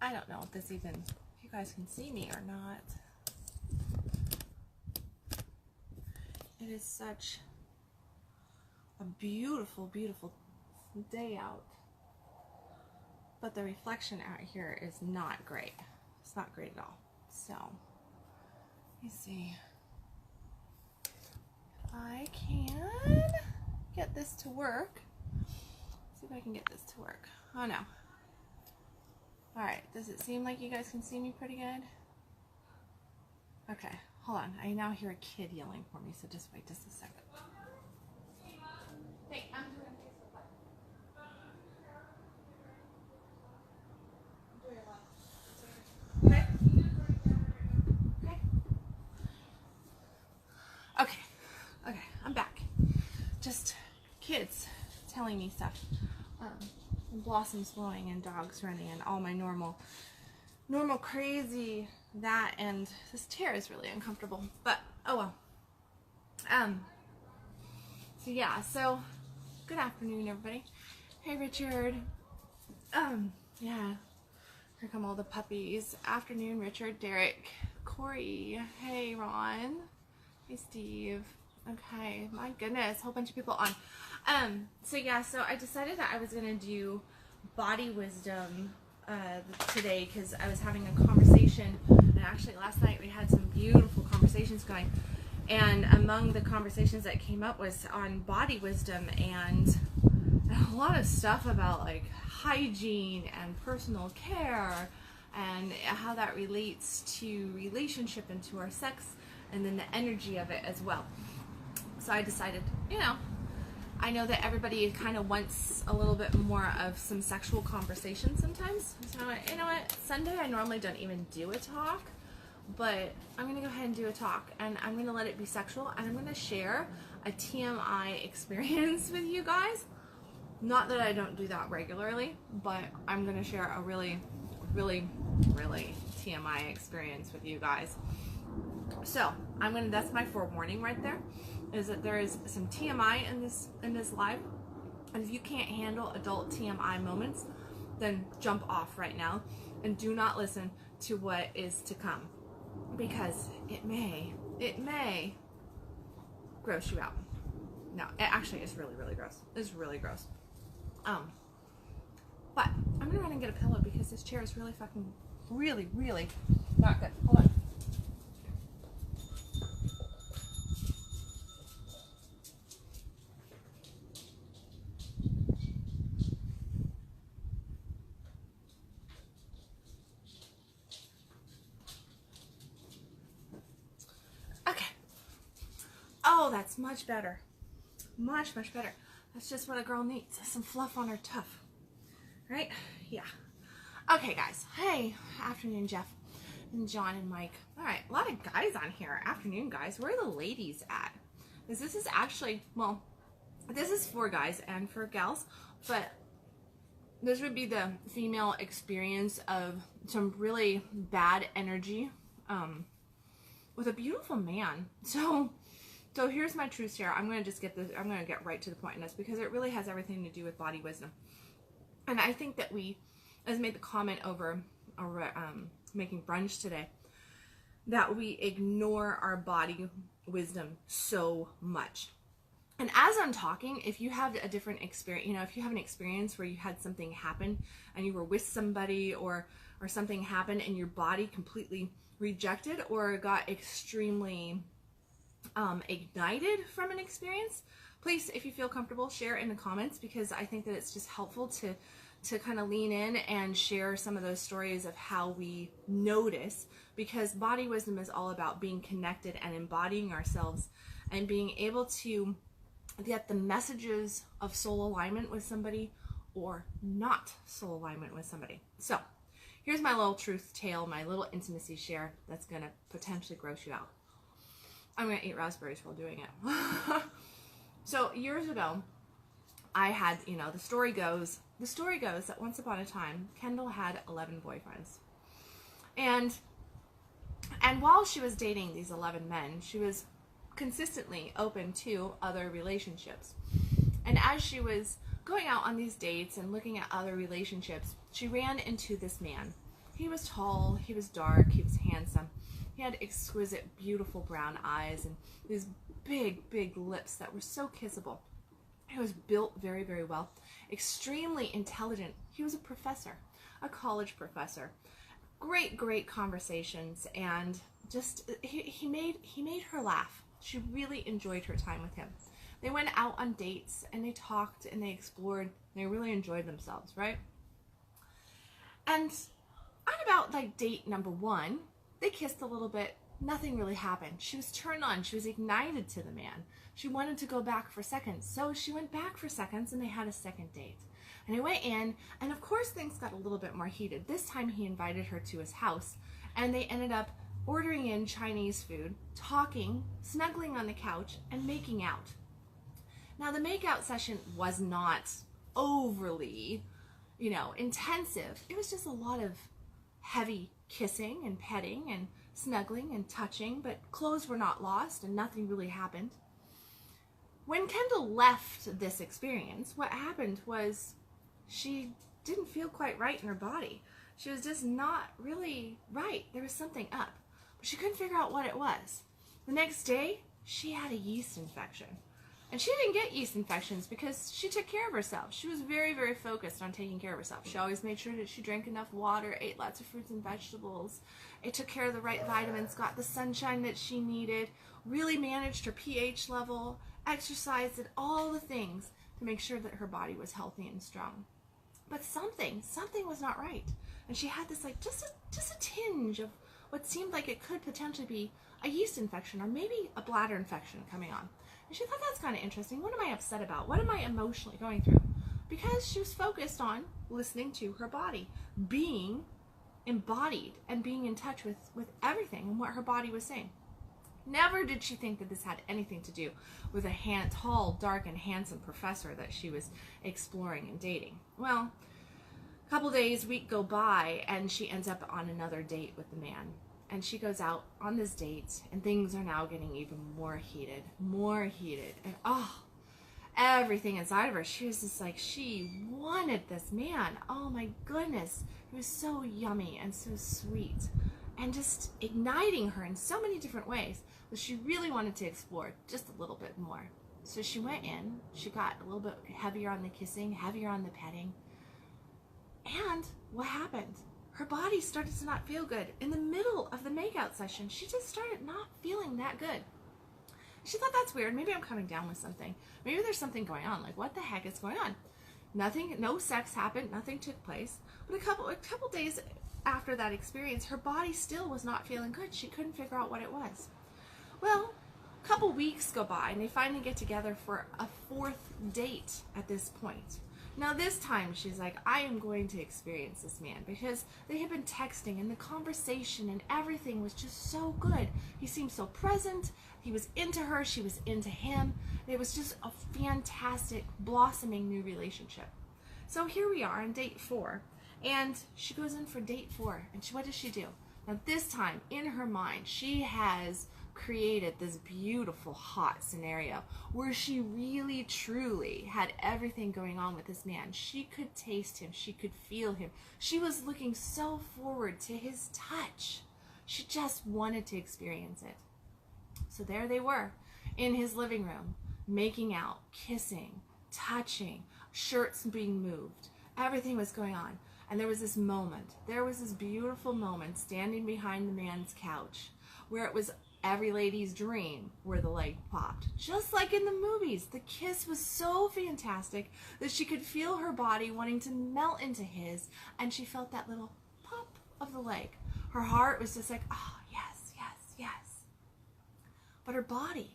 I don't know if this even, if you guys can see me or not. It is such a beautiful, beautiful day out. But the reflection out here is not great. It's not great at all. So, let me see. I can get this to work. See if I can get this to work. Oh no. Alright, does it seem like you guys can see me pretty good? Okay, hold on. I now hear a kid yelling for me, so just wait just a second. Hey, I'm doing Facebook Live. Okay. Okay, I'm back. Just kids telling me stuff. Blossoms blowing and dogs running and all my normal crazy that, and this chair is really uncomfortable, but oh well. So yeah, so good afternoon everybody. Hey Richard. Yeah, here come all the puppies. Afternoon Richard, Derek, Corey, hey Ron, hey Steve. Okay, my goodness, whole bunch of people on. So yeah, so I decided that I was gonna do body wisdom today because I was having a conversation, and actually last night we had some beautiful conversations going, and among the conversations that came up was on body wisdom and a lot of stuff about like hygiene and personal care and how that relates to relationship and to our sex, and then the energy of it as well. So I decided, you know, I know that everybody kind of wants a little bit more of some sexual conversation sometimes. So you know what, Sunday I normally don't even do a talk, but I'm going to go ahead and do a talk, and I'm going to let it be sexual, and I'm going to share a TMI experience with you guys. Not that I don't do that regularly, but I'm going to share a really, really, really TMI experience with you guys. So that's my forewarning right there, is that there is some TMI in this live, and if you can't handle adult TMI moments, then jump off right now and do not listen to what is to come, because it may gross you out. No, it actually is really, really gross. It's really gross. But I'm gonna run and get a pillow because this chair is really fucking, really, really not good. Hold on. Okay. Oh, that's much better. Much, much better. That's just what a girl needs. Some fluff on her tuff. Right? Yeah. Okay, guys. Hey, afternoon, Jeff and John and Mike. All right, a lot of guys on here. Afternoon, guys. Where are the ladies at? Because this is actually, well, this is for guys and for gals, but this would be the female experience of some really bad energy with a beautiful man. So here's my truth share. I'm going to just get this, I'm going to get right to the point in this because it really has everything to do with body wisdom. And I think that we, as made the comment over making brunch today, that we ignore our body wisdom so much. And as I'm talking, if you have a different experience, you know, if you have an experience where you had something happen and you were with somebody or something happened and your body completely rejected or got extremely ignited from an experience, please, if you feel comfortable, share in the comments, because I think that it's just helpful to kind of lean in and share some of those stories of how we notice, because body wisdom is all about being connected and embodying ourselves and being able to get the messages of soul alignment with somebody or not soul alignment with somebody. So here's my little truth tale, my little intimacy share that's going to potentially gross you out. I'm going to eat raspberries while doing it. So years ago, I had, you know, the story goes that once upon a time, Kendal had 11 boyfriends. And while she was dating these 11 men, she was consistently open to other relationships. And as she was going out on these dates and looking at other relationships, she ran into this man He was tall, he was dark, he was handsome. He had exquisite, beautiful brown eyes and these big, big lips that were so kissable. He was built very, very well, extremely intelligent. He was a professor, a college professor. Great, great conversations, and just he made her laugh. She really enjoyed her time with him. They went out on dates and they talked and they explored. And they really enjoyed themselves, right? And at about like date number 1, they kissed a little bit. Nothing really happened. She was turned on. She was ignited to the man. She wanted to go back for seconds. So she went back for seconds and they had a second date. And they went in, and of course things got a little bit more heated. This time he invited her to his house, and they ended up ordering in Chinese food, talking, snuggling on the couch, and making out. Now the make-out session was not overly, intensive. It was just a lot of heavy kissing and petting and snuggling and touching, but clothes were not lost and nothing really happened. When Kendal left this experience, what happened was she didn't feel quite right in her body. She was just not really right. There was something up, but she couldn't figure out what it was. The next day, she had a yeast infection. And she didn't get yeast infections because she took care of herself. She was very, very focused on taking care of herself. She always made sure that she drank enough water, ate lots of fruits and vegetables, it took care of the right vitamins, got the sunshine that she needed, really managed her pH level, exercised, did all the things to make sure that her body was healthy and strong. But something was not right. And she had this just a tinge of what seemed like it could potentially be a yeast infection or maybe a bladder infection coming on. And she thought, that's kind of interesting. What am I upset about? What am I emotionally going through? Because she was focused on listening to her body, being embodied and being in touch with everything and what her body was saying. Never did she think that this had anything to do with a tall, dark, and handsome professor that she was exploring and dating. Well, a couple days, week go by, and she ends up on another date with the man. And she goes out on this date, and things are now getting even more heated. And everything inside of her, she was just like, she wanted this man. Oh my goodness. He was so yummy and so sweet and just igniting her in so many different ways that she really wanted to explore just a little bit more. So she went in, she got a little bit heavier on the kissing, heavier on the petting. And what happened? Her body started to not feel good. In the middle of the makeout session, she just started not feeling that good. She thought, that's weird. Maybe I'm coming down with something. Maybe there's something going on. Like, what the heck is going on? Nothing, no sex happened. Nothing took place. But a couple days after that experience, her body still was not feeling good. She couldn't figure out what it was. Well, a couple weeks go by, and they finally get together for a 4th date at this point. Now this time she's like, I am going to experience this man, because they had been texting and the conversation and everything was just so good. He seemed so present. He was into her. She was into him. It was just a fantastic, blossoming new relationship. So here we are on date 4, and she goes in for date 4, and what does she do? Now this time, in her mind, she has created this beautiful, hot scenario where she really, truly had everything going on with this man. She could taste him. She could feel him. She was looking so forward to his touch. She just wanted to experience it. So there they were in his living room, making out, kissing, touching, shirts being moved. Everything was going on. And there was this moment. There was this beautiful moment standing behind the man's couch where it was every lady's dream where the leg popped. Just like in the movies, the kiss was so fantastic that she could feel her body wanting to melt into his, and she felt that little pop of the leg. Her heart was just like, oh, yes, yes, yes. But her body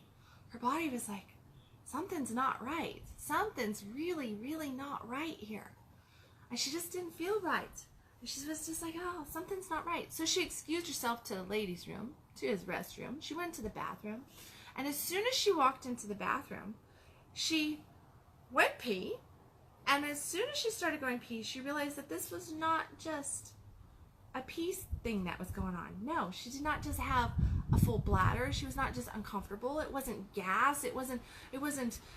was like, something's not right. Something's really, really not right here. And she just didn't feel right. And she was just like, oh, something's not right. So she excused herself to the ladies' room, to his restroom. She went to the bathroom. And as soon as she walked into the bathroom, she went pee. And as soon as she started going pee, she realized that this was not just a pee thing that was going on. No, she did not just have a full bladder. She was not just uncomfortable. It wasn't gas. It wasn't,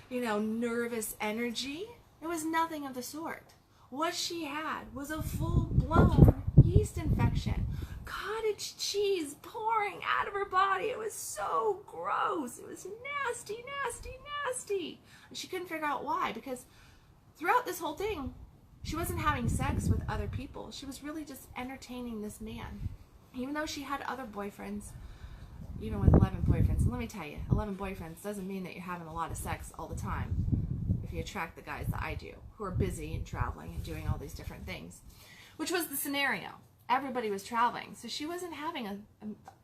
nervous energy. It was nothing of the sort. What she had was a full-blown yeast yeast infection, cottage cheese pouring out of her body. It was so gross. It was nasty, nasty, nasty. And she couldn't figure out why, because throughout this whole thing, she wasn't having sex with other people. She was really just entertaining this man. Even though she had other boyfriends, even with 11 boyfriends. And let me tell you, 11 boyfriends doesn't mean that you're having a lot of sex all the time. If you attract the guys that I do, who are busy and traveling and doing all these different things, which was the scenario. Everybody was traveling, so she wasn't having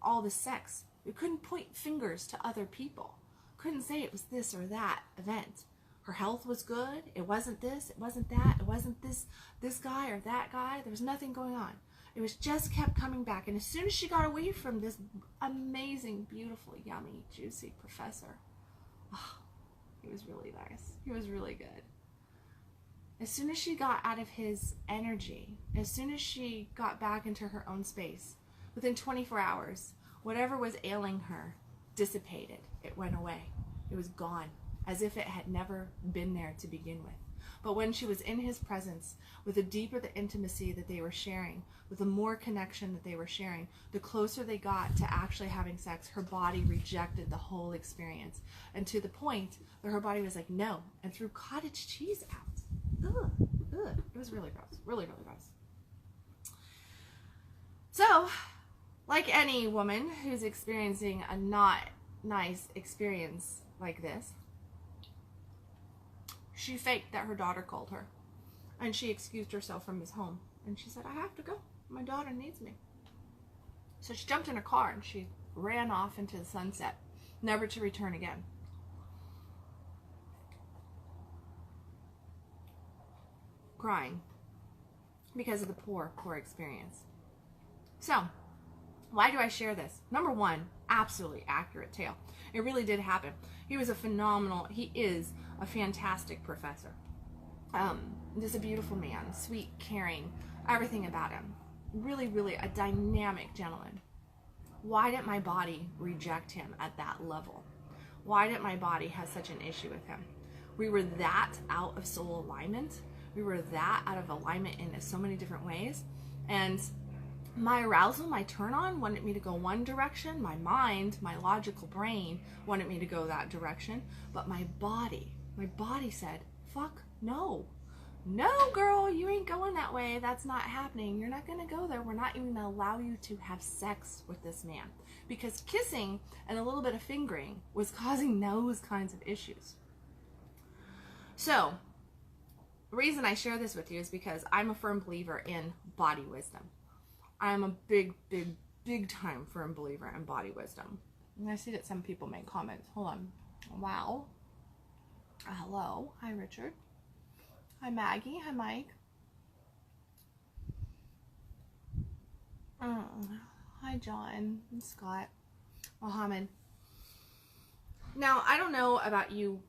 all this sex. You couldn't point fingers to other people. Couldn't say it was this or that event. Her health was good. It wasn't this. It wasn't that. It wasn't this guy or that guy. There was nothing going on. It was just kept coming back. And as soon as she got away from this amazing, beautiful, yummy, juicy professor, oh, he was really nice. He was really good. As soon as she got out of his energy, as soon as she got back into her own space, within 24 hours, whatever was ailing her dissipated. It went away. It was gone, as if it had never been there to begin with. But when she was in his presence, with the deeper the intimacy that they were sharing, with the more connection that they were sharing, the closer they got to actually having sex, her body rejected the whole experience. And to the point that her body was like, no, and threw cottage cheese out. Ugh, ugh. It was really gross. Really, really gross. So, like any woman who's experiencing a not nice experience like this, she faked that her daughter called her. And she excused herself from his home. And she said, I have to go. My daughter needs me. So she jumped in her car and she ran off into the sunset, never to return again. Crying because of the poor experience. So, why do I share this? Number one, absolutely accurate tale. It really did happen. He is a fantastic professor. Just a beautiful man, sweet, caring, everything about him. Really, really a dynamic gentleman. Why didn't my body reject him at that level? Why didn't my body have such an issue with him? We were that out of soul alignment. We were that out of alignment in so many different ways. And my arousal, my turn on wanted me to go one direction. My mind, my logical brain wanted me to go that direction. But my body said, fuck no. No, girl, you ain't going that way. That's not happening. You're not going to go there. We're not even going to allow you to have sex with this man. Because kissing and a little bit of fingering was causing those kinds of issues. So, the reason I share this with you is because I'm a firm believer in body wisdom. I'm a big, big, big time firm believer in body wisdom. And I see that some people make comments. Hold on. Wow. Hello. Hi, Richard. Hi, Maggie. Hi, Mike. Hi, John and Scott. Mohammed. Now, I don't know about you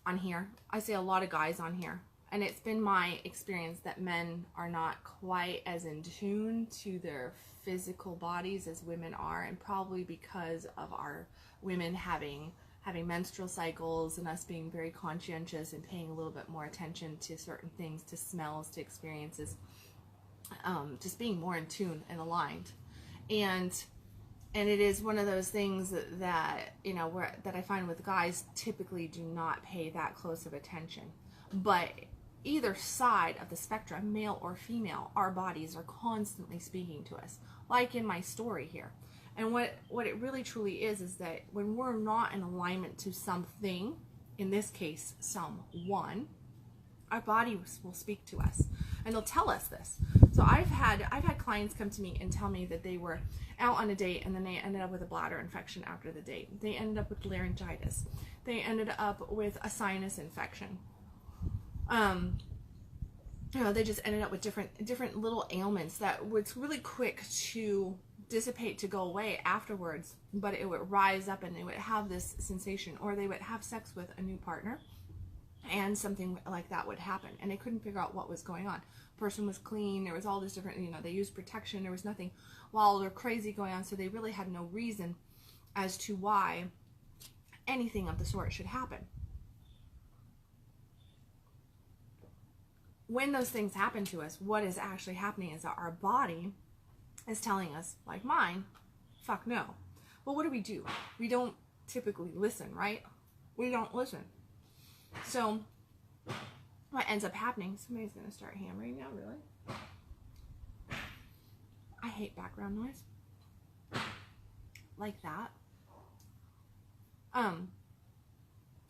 on here. I see a lot of guys on here. And it's been my experience that men are not quite as in tune to their physical bodies as women are, and probably because of our women having menstrual cycles and us being very conscientious and paying a little bit more attention to certain things, to smells, to experiences, just being more in tune and aligned. And it is one of those things that you know, that I find with guys typically do not pay that close of attention. But either side of the spectrum, male or female, our bodies are constantly speaking to us, like in my story here. And what it really truly is that when we're not in alignment to something, in this case someone, our body will speak to us and they'll tell us this. So I've had clients come to me and tell me that they were out on a date and then they ended up with a bladder infection after the date. They ended up with laryngitis. They ended up with a sinus infection. You know, they just ended up with different little ailments that was really quick to dissipate, to go away afterwards, but it would rise up and they would have this sensation, or they would have sex with a new partner and something like that would happen and they couldn't figure out what was going on. The person was clean, there was all this different, you know, they used protection, there was nothing wild or crazy going on, so they really had no reason as to why anything of the sort should happen. When those things happen to us, what is actually happening is that our body is telling us, like mine, fuck no. Well, what do? We don't typically listen, right? We don't listen. So what ends up happening, somebody's going to start hammering now, really? I hate background noise. Like that.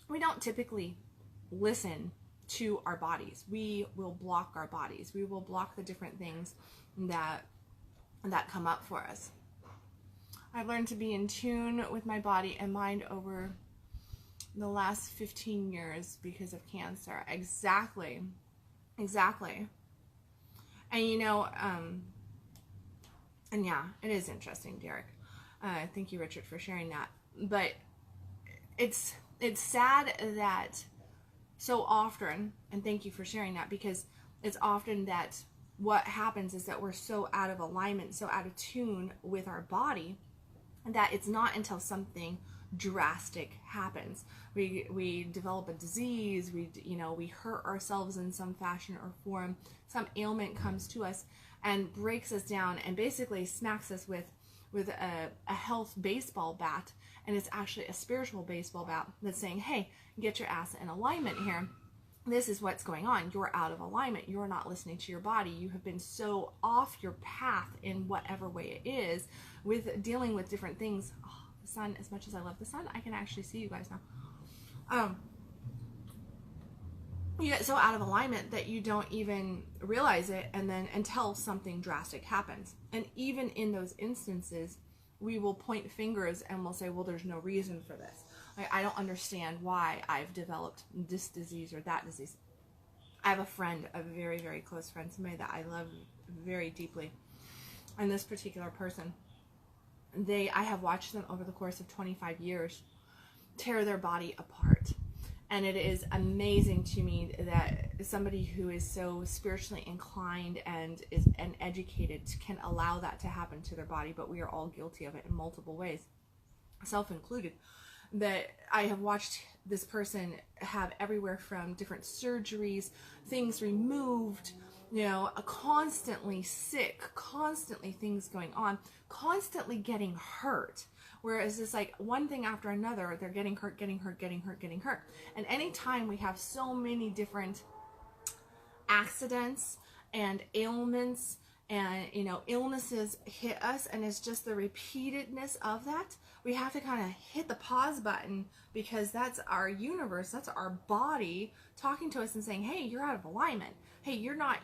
We don't typically listen to our bodies. We will block our bodies. We will block the different things that come up for us. I've learned to be in tune with my body and mind over the last 15 years because of cancer. Exactly. And you know, and yeah, it is interesting, Derek. Thank you, Richard, for sharing that. But it's sad that so often, and thank you for sharing that, because it's often that what happens is that we're so out of alignment, so out of tune with our body, that it's not until something drastic happens. We develop a disease, we hurt ourselves in some fashion or form, some ailment comes to us and breaks us down and basically smacks us with a health baseball bat, and it's actually a spiritual baseball bat that's saying, hey, get your ass in alignment here. This is what's going on. You're out of alignment. You're not listening to your body. You have been so off your path in whatever way it is with dealing with different things. Oh, the sun, as much as I love the sun, I can actually see you guys now. You get so out of alignment that you don't even realize it, and then until something drastic happens. And even in those instances, we will point fingers and we'll say, well, there's no reason for this. Like, I don't understand why I've developed this disease or that disease. I have a friend, a very, very close friend, somebody that I love very deeply. And this particular person, I have watched them over the course of 25 years tear their body apart. And it is amazing to me that somebody who is so spiritually inclined and educated can allow that to happen to their body, but we are all guilty of it in multiple ways, self included. That I have watched this person have everywhere from different surgeries, things removed, constantly sick, constantly things going on, constantly getting hurt. Whereas it's like one thing after another, they're getting hurt. And anytime we have so many different accidents and ailments and, illnesses hit us, and it's just the repeatedness of that, we have to kind of hit the pause button, because that's our universe, that's our body talking to us and saying, hey, you're out of alignment. Hey, you're not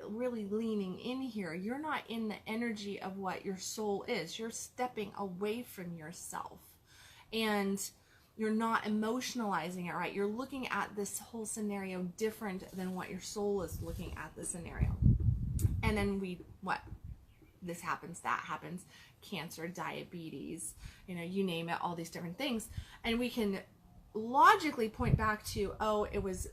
really leaning in here. You're not in the energy of what your soul is. You're stepping away from yourself, and you're not emotionalizing it right. You're looking at this whole scenario different than what your soul is looking at the scenario. And then this happens, that happens, cancer, diabetes, you name it, all these different things. And we can logically point back to, oh, it was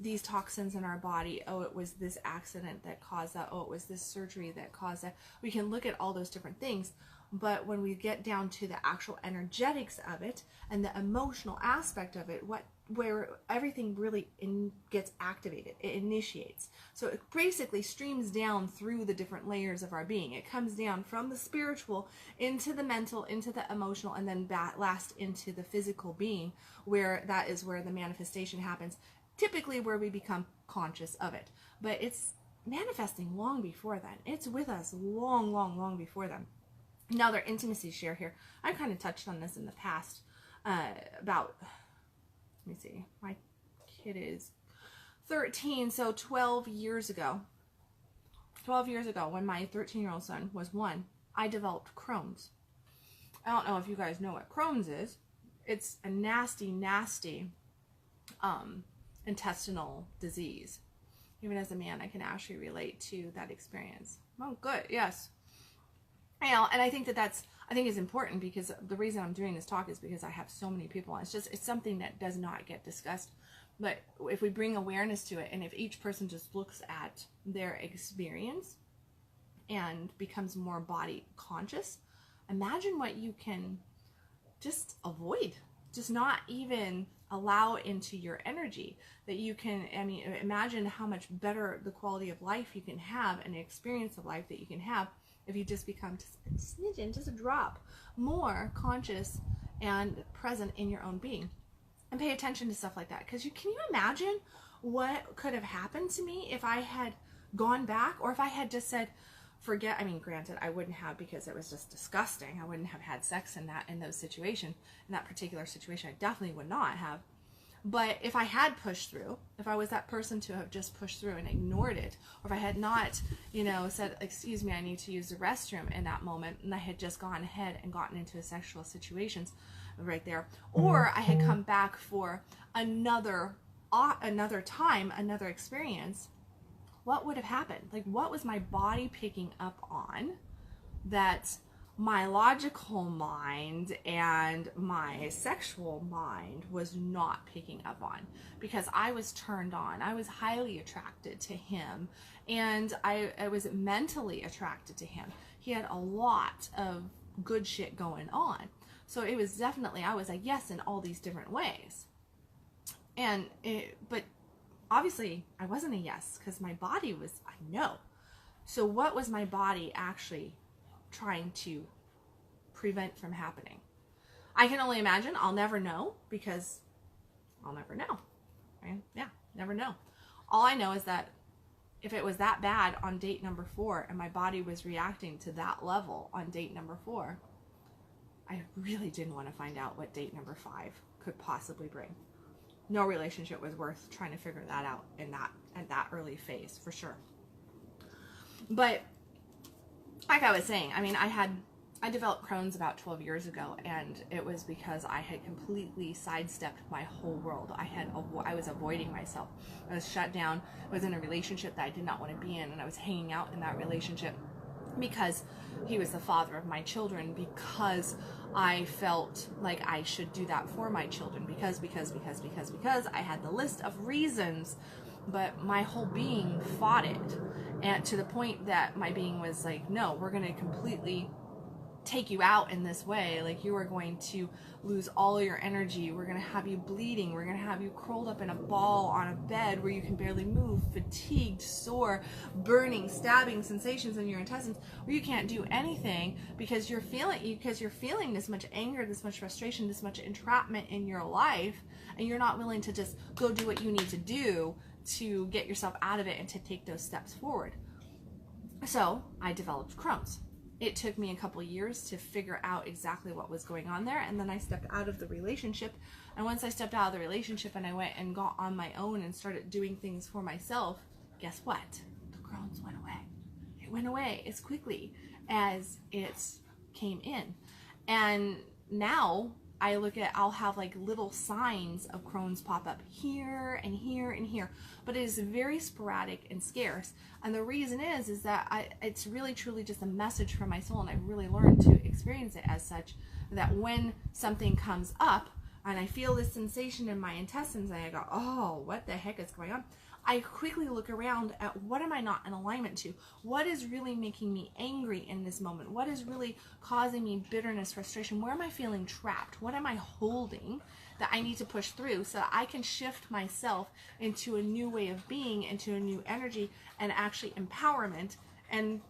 these toxins in our body. Oh, it was this accident that caused that. Oh, it was this surgery that caused that. We can look at all those different things. But when we get down to the actual energetics of it and the emotional aspect of it, where everything really gets activated, it initiates. So it basically streams down through the different layers of our being. It comes down from the spiritual into the mental, into the emotional, and then last into the physical being, where that is where the manifestation happens, typically where we become conscious of it. But it's manifesting long before then. It's with us long, long, long before then. Now, their intimacy share here. I've kind of touched on this in the past about, let me see, my kid is 13, so 12 years ago, when my 13-year-old son was 1, I developed Crohn's. I don't know if you guys know what Crohn's is. It's a nasty, nasty intestinal disease. Even as a man, I can actually relate to that experience. Oh, good, yes. And I think I think is important, because the reason I'm doing this talk is because I have so many people. It's something that does not get discussed. But if we bring awareness to it, and if each person just looks at their experience and becomes more body conscious, imagine what you can just avoid, just not even allow into your energy, that you can, imagine how much better the quality of life you can have and the experience of life that you can have if you just become just a smidgen, just a drop more conscious and present in your own being, and pay attention to stuff like that. Because can you imagine what could have happened to me if I had gone back, or if I had just said, forget, I mean, granted, I wouldn't have, because it was just disgusting. I wouldn't have had sex in those situations, in that particular situation. I definitely would not have. But if I had pushed through, if I was that person to have just pushed through and ignored it, or if I had not, said, excuse me, I need to use the restroom in that moment, and I had just gone ahead and gotten into sexual situations right there, or I had come back for another time, another experience, what would have happened? Like, what was my body picking up on that my logical mind and my sexual mind was not picking up on? Because I was turned on. I was highly attracted to him, and I was mentally attracted to him. He had a lot of good shit going on. So it was definitely, I was a yes in all these different ways. But obviously I wasn't a yes, because my body was a no. So what was my body actually trying to prevent from happening? I can only imagine. I'll never know, because I'll never know. Right? Yeah, never know. All I know is that if it was that bad on date number 4, and my body was reacting to that level on date number 4, I really didn't want to find out what date number 5 could possibly bring. No relationship was worth trying to figure that out at that early phase, for sure. But like I was saying, I mean, I developed Crohn's about 12 years ago, and it was because I had completely sidestepped my whole world. I was avoiding myself. I was shut down. I was in a relationship that I did not want to be in, and I was hanging out in that relationship because he was the father of my children, because I felt like I should do that for my children, because I had the list of reasons, but my whole being fought it, and to the point that my being was like, no, we're going to completely take you out in this way. Like, you are going to lose all your energy. We're going to have you bleeding. We're going to have you curled up in a ball on a bed where you can barely move, fatigued, sore, burning, stabbing sensations in your intestines, where you can't do anything because you're feeling this much anger, this much frustration, this much entrapment in your life, and you're not willing to just go do what you need to do to get yourself out of it and to take those steps forward. So I developed Crohn's. It took me a couple years to figure out exactly what was going on there, and then I stepped out of the relationship. And once I stepped out of the relationship and I went and got on my own and started doing things for myself, guess what? The Crohn's went away. It went away as quickly as it came in. And now I'll have like little signs of Crohn's pop up here and here and here, but it is very sporadic and scarce. And the reason is that it's really truly just a message from my soul, and I really learned to experience it as such, that when something comes up and I feel this sensation in my intestines and I go, oh, what the heck is going on? I quickly look around at what am I not in alignment to? What is really making me angry in this moment? What is really causing me bitterness, frustration? Where am I feeling trapped? What am I holding that I need to push through so that I can shift myself into a new way of being, into a new energy, and actually empowerment, and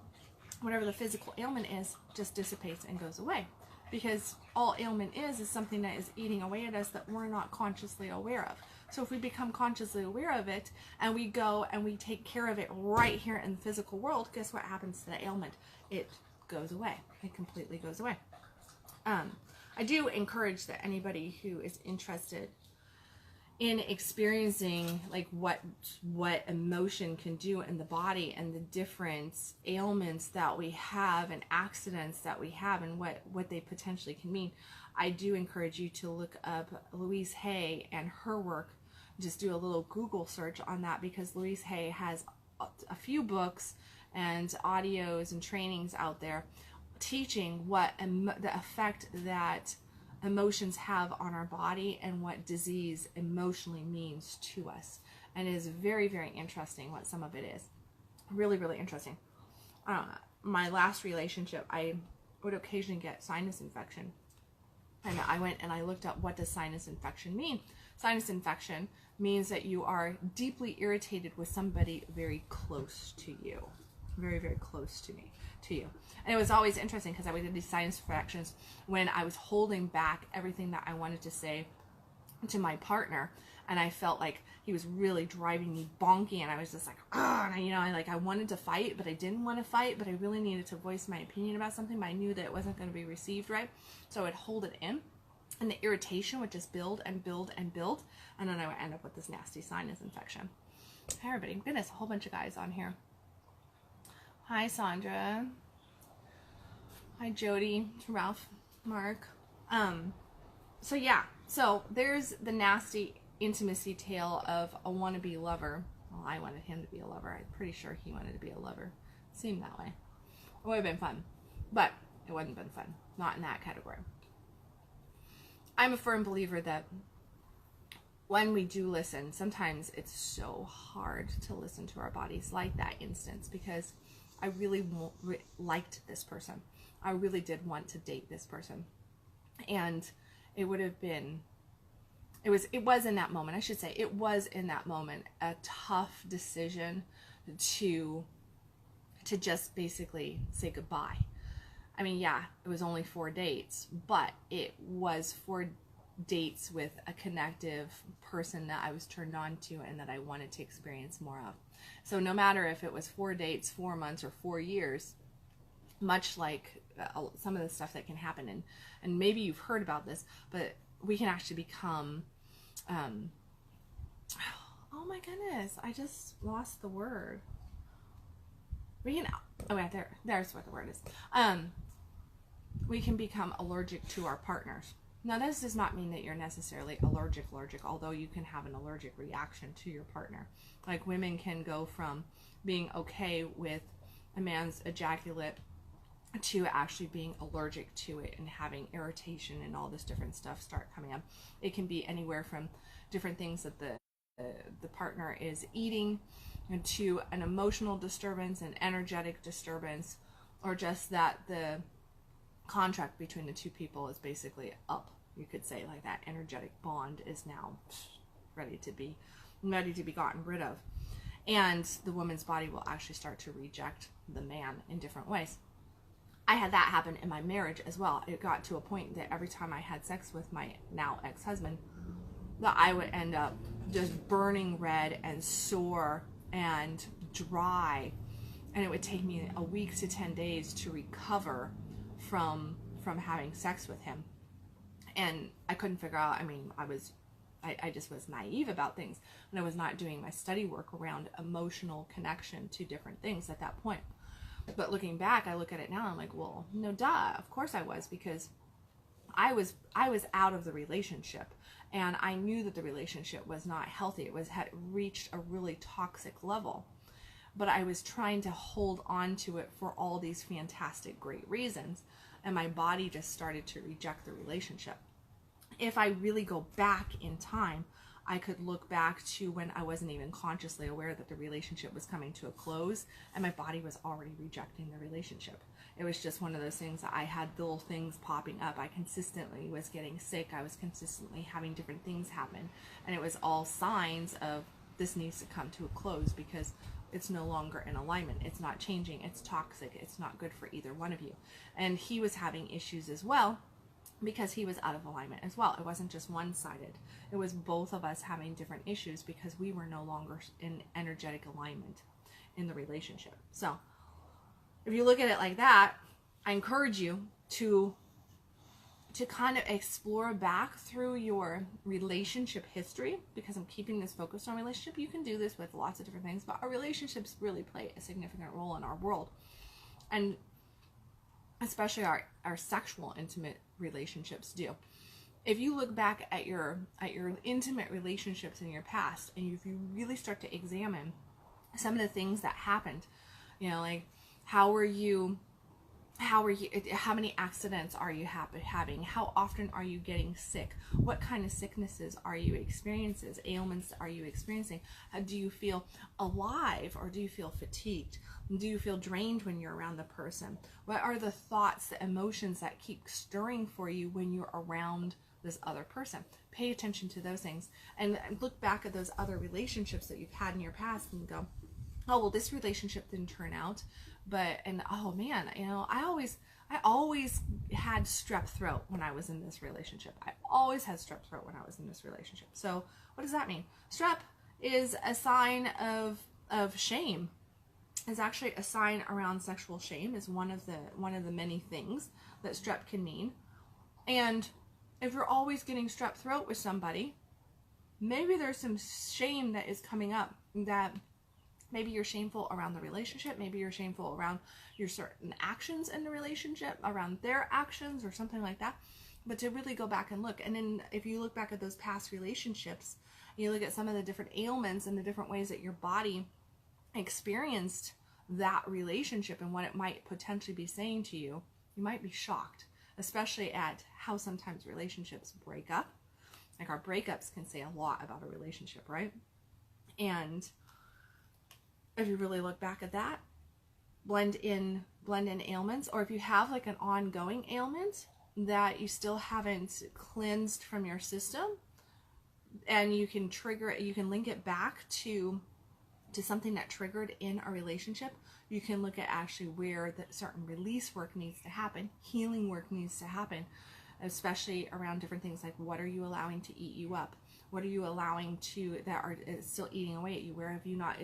whatever the physical ailment is just dissipates and goes away. Because all ailment is something that is eating away at us that we're not consciously aware of. So if we become consciously aware of it, and we go and we take care of it right here in the physical world, guess what happens to the ailment? It goes away. It completely goes away. I do encourage that anybody who is interested in experiencing like what emotion can do in the body, and the different ailments that we have and accidents that we have, and what they potentially can mean, I do encourage you to look up Louise Hay and her work. Just do a little Google search on that, because Louise Hay has a few books and audios and trainings out there teaching what the effect that emotions have on our body, and what disease emotionally means to us. And it is very, very interesting what some of it is. Really, really interesting. My last relationship, I would occasionally get sinus infection. And I went and I looked up, what does sinus infection mean? Sinus infection means that you are deeply irritated with somebody very close to you. very, very close to you. And it was always interesting because I would do these sinus fractions when I was holding back everything that I wanted to say to my partner, and I felt like he was really driving me bonky, and I was just like, oh, and I wanted to fight, but I didn't want to fight, but I really needed to voice my opinion about something, but I knew that it wasn't going to be received right, so I would hold it in, and the irritation would just build and build and build, and then I would end up with this nasty sinus infection. Hi everybody, goodness, a whole bunch of guys on here. Hi Sandra. Hi Jody, Ralph, Mark. So yeah, so there's the nasty intimacy tale of a wannabe lover. Well, I wanted him to be a lover. I'm pretty sure he wanted to be a lover. Seemed that way. It would have been fun, but it wouldn't have been fun. Not in that category. I'm a firm believer that when we do listen, sometimes it's so hard to listen to our bodies, like that instance, because I really liked this person. I really did want to date this person. And it would have been, it was in that moment, I should say, it was in that moment a tough decision to just basically say goodbye. I mean, yeah, it was only 4 dates, but it was 4 dates with a connective person that I was turned on to and that I wanted to experience more of. So no matter if it was 4 dates, 4 months, or 4 years, much like some of the stuff that can happen, and maybe you've heard about this, but we can actually become, oh my goodness, I just lost the word. We can, oh yeah, there's what the word is. We can become allergic to our partners. Now, this does not mean that you're necessarily allergic, although you can have an allergic reaction to your partner. Like, women can go from being okay with a man's ejaculate to actually being allergic to it and having irritation and all this different stuff start coming up. It can be anywhere from different things that the partner is eating, and to an emotional disturbance, an energetic disturbance, or just that the contract between the two people is basically up. You could say, like, that energetic bond is now ready to be gotten rid of. And the woman's body will actually start to reject the man in different ways. I had that happen in my marriage as well. It got to a point that every time I had sex with my now ex-husband, that I would end up just burning red and sore and dry, and it would take me a week to 10 days to recover from having sex with him. And I couldn't figure out, I mean, I just was naive about things, and I was not doing my study work around emotional connection to different things at that point. But looking back, I look at it now, I'm like, well, no, duh, of course I was, because I was out of the relationship, and I knew that the relationship was not healthy. It had reached a really toxic level, but I was trying to hold on to it for all these fantastic, great reasons, and my body just started to reject the relationship. If I really go back in time, I could look back to when I wasn't even consciously aware that the relationship was coming to a close, and my body was already rejecting the relationship. It was just one of those things that I had little things popping up. I consistently was getting sick. I was consistently having different things happen, and it was all signs of this needs to come to a close because it's no longer in alignment. It's not changing. It's toxic. It's not good for either one of you. And he was having issues as well, because he was out of alignment as well. It wasn't just one-sided. It was both of us having different issues because we were no longer in energetic alignment in the relationship. So if you look at it like that, I encourage you to kind of explore back through your relationship history, because I'm keeping this focused on relationship. You can do this with lots of different things, but our relationships really play a significant role in our world. And especially our sexual intimate relationships do. If you look back at your intimate relationships in your past, and if you really start to examine some of the things that happened, you know, like how many accidents are you having? How often are you getting sick? What kind of sicknesses are you experiencing? Ailments are you experiencing? Do you feel alive, or do you feel fatigued? Do you feel drained when you're around the person? What are the thoughts, the emotions that keep stirring for you when you're around this other person? Pay attention to those things and look back at those other relationships that you've had in your past and go, oh, well, this relationship didn't turn out, and oh man, I always had strep throat when I was in this relationship. I always had strep throat when I was in this relationship. So what does that mean? Strep is a sign of shame. Is actually a sign around sexual shame, is one of the many things that strep can mean. And if you're always getting strep throat with somebody, maybe there's some shame that is coming up, that maybe you're shameful around the relationship, maybe you're shameful around your certain actions in the relationship, around their actions or something like that. But to really go back and look, and then if you look back at those past relationships, you look at some of the different ailments and the different ways that your body experienced that relationship and what it might potentially be saying to you, you might be shocked, especially at how sometimes relationships break up. Like our breakups can say a lot about a relationship, right? And if you really look back at that, blend in ailments, or if you have like an ongoing ailment that you still haven't cleansed from your system, and you can link it back to something that triggered in a relationship, you can look at actually where the certain release work needs to happen, healing work needs to happen, especially around different things like, what are you allowing to eat you up? What are you allowing that are still eating away at you? Where have you not,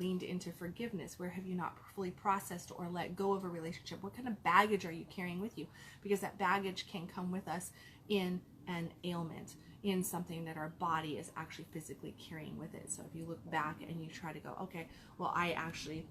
leaned into forgiveness? Where have you not fully processed or let go of a relationship? What kind of baggage are you carrying with you? Because that baggage can come with us in an ailment, in something that our body is actually physically carrying with it. So if you look back and you try to go, okay, well, I actually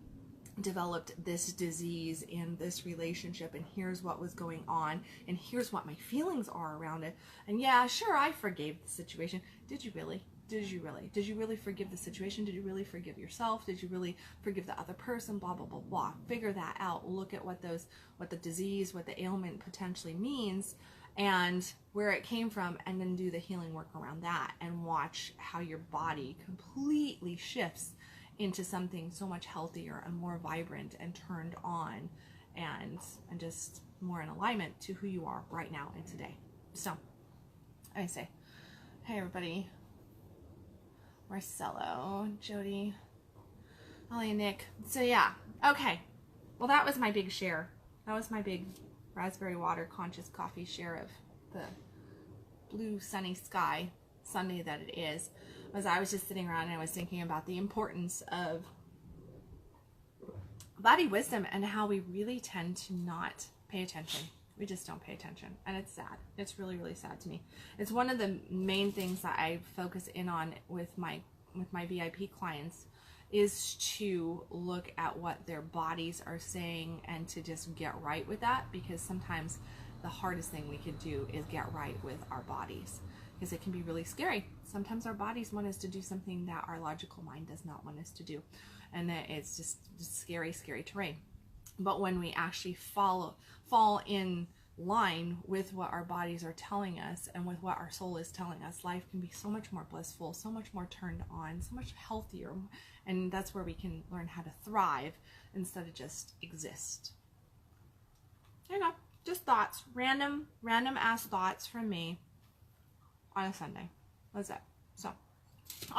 developed this disease in this relationship, and here's what was going on, and here's what my feelings are around it. And yeah, sure, I forgave the situation. Did you really? Did you really? Did you really forgive the situation? Did you really forgive yourself? Did you really forgive the other person? Blah, blah, blah, blah. Figure that out. Look at what the disease, what the ailment potentially means, and where it came from, and then do the healing work around that, and watch how your body completely shifts into something so much healthier and more vibrant and turned on, and just more in alignment to who you are right now and today. So I say, hey everybody, Marcelo, Jody, Ollie, and Nick. So yeah, okay. Well, that was my big share. That was my big raspberry water conscious coffee share of the blue sunny sky Sunday that it is. As I was just sitting around and I was thinking about the importance of body wisdom and how we really tend to not pay attention. We just don't pay attention, and it's sad. It's really, really sad to me. It's one of the main things that I focus in on with my VIP clients, is to look at what their bodies are saying and to just get right with that, because sometimes the hardest thing we could do is get right with our bodies, because it can be really scary. Sometimes our bodies want us to do something that our logical mind does not want us to do, and that it's just scary, scary terrain. But when we actually fall in line with what our bodies are telling us and with what our soul is telling us, life can be so much more blissful, so much more turned on, so much healthier. And that's where we can learn how to thrive instead of just exist. You know, just thoughts, random ass thoughts from me on a Sunday. That's it. So,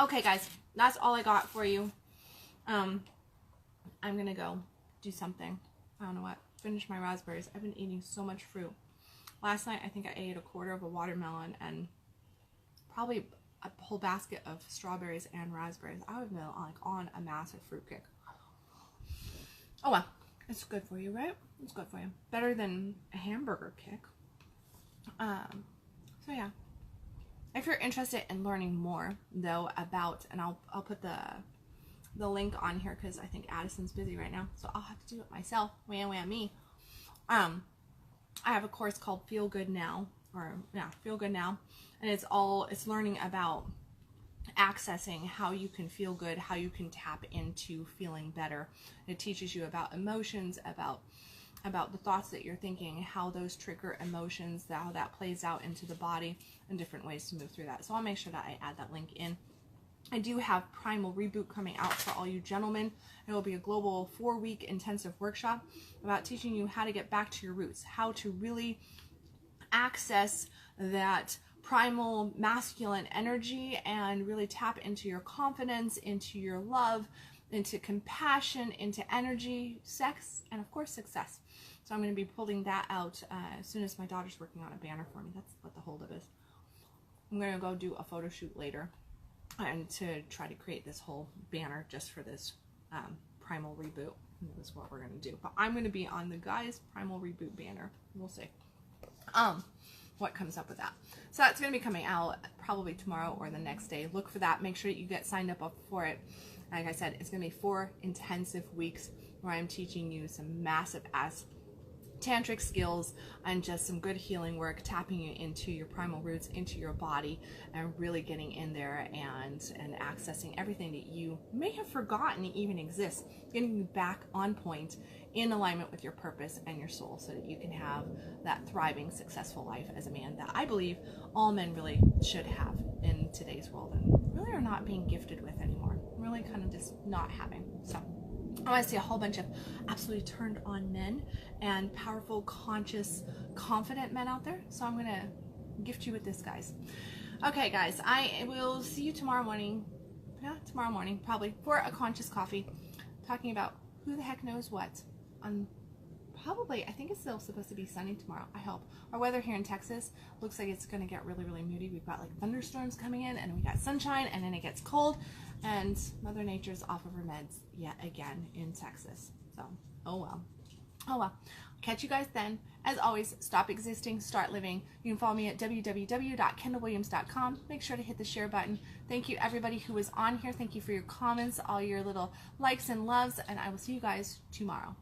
okay guys, that's all I got for you. I'm gonna go do something. I don't know what. Finish my raspberries. I've been eating so much fruit. Last night I think I ate a quarter of a watermelon and probably a whole basket of strawberries and raspberries. I would have been on a massive fruit kick. Oh well, it's good for you, right? It's good for you. Better than a hamburger kick. So yeah. If you're interested in learning more though about, and I'll put the link on here because I think Addison's busy right now, so I'll have to do it myself. Wham me. I have a course called Feel Good Now, Feel Good Now, and it's learning about accessing how you can feel good, how you can tap into feeling better. It teaches you about emotions, about the thoughts that you're thinking, how those trigger emotions, how that plays out into the body, and different ways to move through that. So I'll make sure that I add that link in. I do have Primal Reboot coming out for all you gentlemen. It will be a global 4-week intensive workshop about teaching you how to get back to your roots, how to really access that primal masculine energy and really tap into your confidence, into your love, into compassion, into energy, sex, and of course success. So I'm going to be pulling that out as soon as my daughter's working on a banner for me. That's what the holdup is. I'm going to go do a photo shoot later and to try to create this whole banner just for this Primal Reboot. This is what we're going to do. But I'm going to be on the Guys Primal Reboot banner. We'll see what comes up with that. So that's going to be coming out probably tomorrow or the next day. Look for that. Make sure that you get signed up for it. Like I said, it's going to be 4 intensive weeks where I'm teaching you some massive ass tantric skills and just some good healing work, tapping you into your primal roots, into your body, and really getting in there and accessing everything that you may have forgotten even exists, getting you back on point in alignment with your purpose and your soul, so that you can have that thriving, successful life as a man that I believe all men really should have in today's world and really are not being gifted with anymore. Really kind of just not having. So I want to see a whole bunch of absolutely turned on men and powerful, conscious, confident men out there. So I'm going to gift you with this, guys. Okay, guys, I will see you tomorrow morning. Yeah, tomorrow morning, probably, for a conscious coffee, talking about who the heck knows what. On probably, I think it's still supposed to be sunny tomorrow, I hope. Our weather here in Texas looks like it's going to get really, really moody. We've got like thunderstorms coming in, and we got sunshine, and then it gets cold, and Mother Nature's off of her meds yet again in Texas. So, oh well. Oh well. Catch you guys then. As always, stop existing, start living. You can follow me at www.kendalwilliams.com. Make sure to hit the share button. Thank you, everybody who was on here. Thank you for your comments, all your little likes and loves, and I will see you guys tomorrow.